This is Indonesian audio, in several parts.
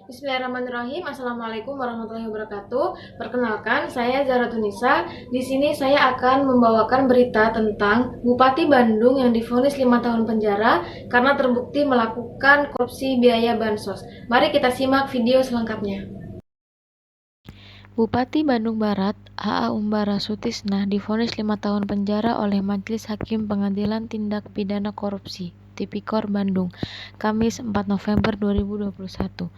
Bismillahirrahmanirrahim. Assalamualaikum warahmatullahi wabarakatuh. Perkenalkan, saya Zahra Tunisa. Di sini saya akan membawakan berita tentang Bupati Bandung yang divonis 5 tahun penjara karena terbukti melakukan korupsi biaya bansos. Mari kita simak video selengkapnya. Bupati Bandung Barat, A.A. Umbara Sutisna divonis 5 tahun penjara oleh Majelis Hakim Pengadilan Tindak Pidana Korupsi, Tipikor Bandung, Kamis 4 November 2021.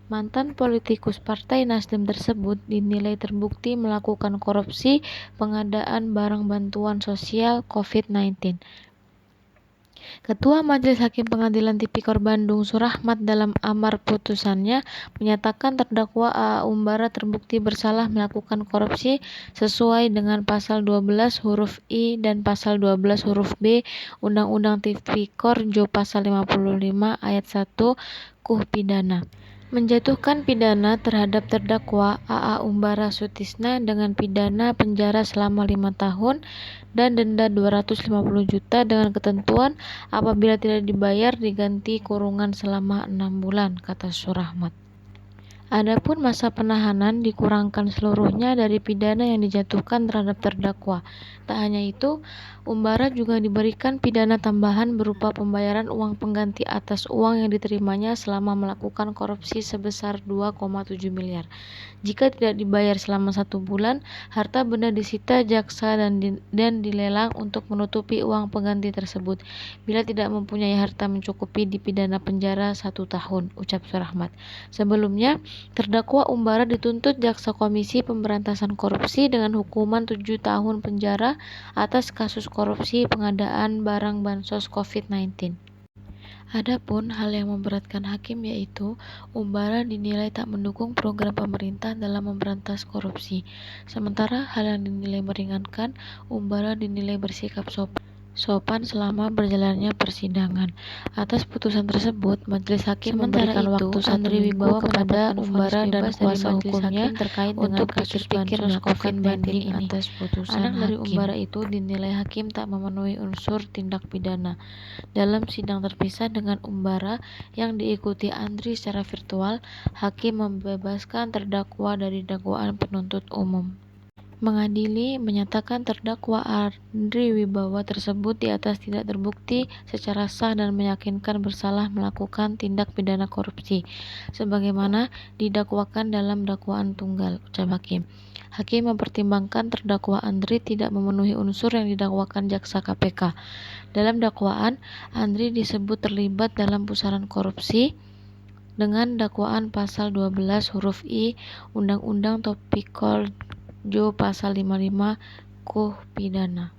Mantan politikus Partai Nasdem tersebut dinilai terbukti melakukan korupsi pengadaan barang bantuan sosial COVID-19. Ketua Majelis Hakim Pengadilan Tipikor Bandung Surahmat dalam amar putusannya menyatakan terdakwa A.A. Umbara terbukti bersalah melakukan korupsi sesuai dengan pasal 12 huruf I dan pasal 12 huruf B Undang-Undang Tipikor Jo pasal 55 ayat 1 KUH pidana. Menjatuhkan pidana terhadap terdakwa A.A. Umbara Sutisna dengan pidana penjara selama 5 tahun dan denda 250 juta dengan ketentuan apabila tidak dibayar diganti kurungan selama 6 bulan, kata Surahmat. Adapun masa penahanan dikurangkan seluruhnya dari pidana yang dijatuhkan terhadap terdakwa. Tak hanya itu, Umbara juga diberikan pidana tambahan berupa pembayaran uang pengganti atas uang yang diterimanya selama melakukan korupsi sebesar 2,7 miliar. Jika tidak dibayar selama 1 bulan, harta benda disita jaksa dan dilelang untuk menutupi uang pengganti tersebut. Bila tidak mempunyai harta mencukupi dipidana penjara 1 tahun, ucap Surahmat. Sebelumnya, terdakwa Umbara dituntut Jaksa Komisi Pemberantasan Korupsi dengan hukuman 7 tahun penjara atas kasus korupsi pengadaan barang bansos COVID-19. Adapun hal yang memberatkan hakim yaitu Umbara dinilai tak mendukung program pemerintah dalam memberantas korupsi. Sementara hal yang dinilai meringankan, Umbara dinilai bersikap sopan selama berjalannya persidangan. Atas putusan tersebut, Majelis Hakim memberikan waktu 1 minggu kepada Umbara dan kuasa hukumnya terkait untuk pikir-pikir melakukan banding atas putusan hakim. Anak dari Umbara itu dinilai hakim tak memenuhi unsur tindak pidana. Dalam sidang terpisah dengan Umbara yang diikuti Andri secara virtual, hakim membebaskan terdakwa dari dakwaan penuntut umum. Mengadili menyatakan terdakwa Andri Wibawa tersebut di atas tidak terbukti secara sah dan meyakinkan bersalah melakukan tindak pidana korupsi sebagaimana didakwakan dalam dakwaan tunggal, ucap hakim. Hakim mempertimbangkan terdakwa Andri tidak memenuhi unsur yang didakwakan jaksa KPK. Dalam dakwaan, Andri disebut terlibat dalam pusaran korupsi dengan dakwaan pasal 12 huruf I Undang-Undang Tipikor Jo pasal 55 KUH pidana.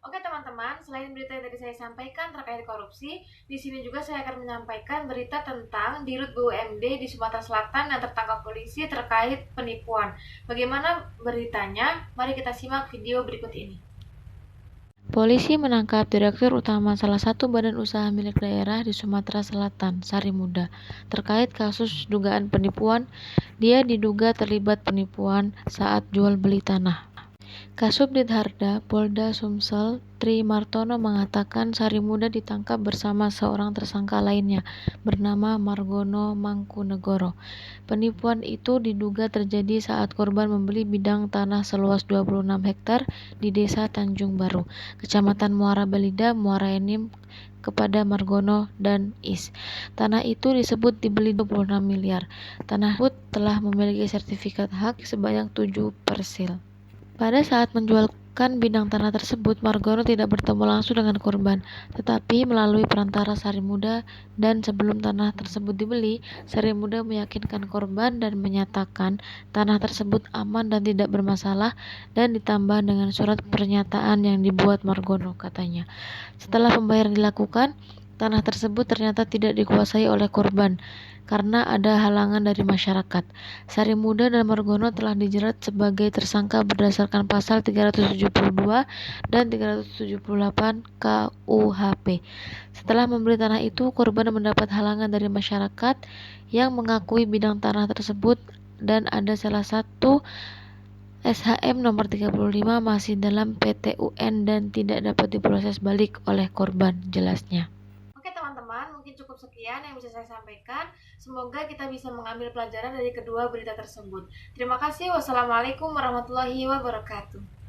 Oke teman-teman, selain berita yang tadi saya sampaikan terkait korupsi, di sini juga saya akan menyampaikan berita tentang Dirut BUMD di Sumatera Selatan yang tertangkap polisi terkait penipuan. Bagaimana beritanya? Mari kita simak video berikut ini. Polisi menangkap Direktur Utama salah satu badan usaha milik daerah di Sumatera Selatan, Sari Muda, terkait kasus dugaan penipuan. Dia diduga terlibat penipuan saat jual beli tanah. Kasubdit Harda Polda Sumsel Tri Martono mengatakan Sari Muda ditangkap bersama seorang tersangka lainnya bernama Margono Mangkunegoro. Penipuan itu diduga terjadi saat korban membeli bidang tanah seluas 26 hektar di Desa Tanjung Baru, Kecamatan Muara Belida, Muara Enim kepada Margono dan Is. Tanah itu disebut dibeli 26 miliar. Tanah tersebut telah memiliki sertifikat hak sebanyak 7 parcel. Pada saat menjualkan bidang tanah tersebut, Margono tidak bertemu langsung dengan korban, tetapi melalui perantara Sari Muda, dan sebelum tanah tersebut dibeli, Sari Muda meyakinkan korban dan menyatakan tanah tersebut aman dan tidak bermasalah, dan ditambah dengan surat pernyataan yang dibuat Margono, katanya. Setelah pembayaran dilakukan, tanah tersebut ternyata tidak dikuasai oleh korban karena ada halangan dari masyarakat. Sari Muda dan Margono telah dijerat sebagai tersangka berdasarkan pasal 372 dan 378 KUHP. Setelah membeli tanah itu, korban mendapat halangan dari masyarakat yang mengakui bidang tanah tersebut dan ada salah satu SHM nomor 35 masih dalam PT UN dan tidak dapat diproses balik oleh korban, jelasnya. Oke teman-teman, mungkin mungkin cukup sekian yang bisa saya sampaikan. Semoga kita bisa mengambil pelajaran dari kedua berita tersebut. Terima kasih. Wassalamualaikum warahmatullahi wabarakatuh.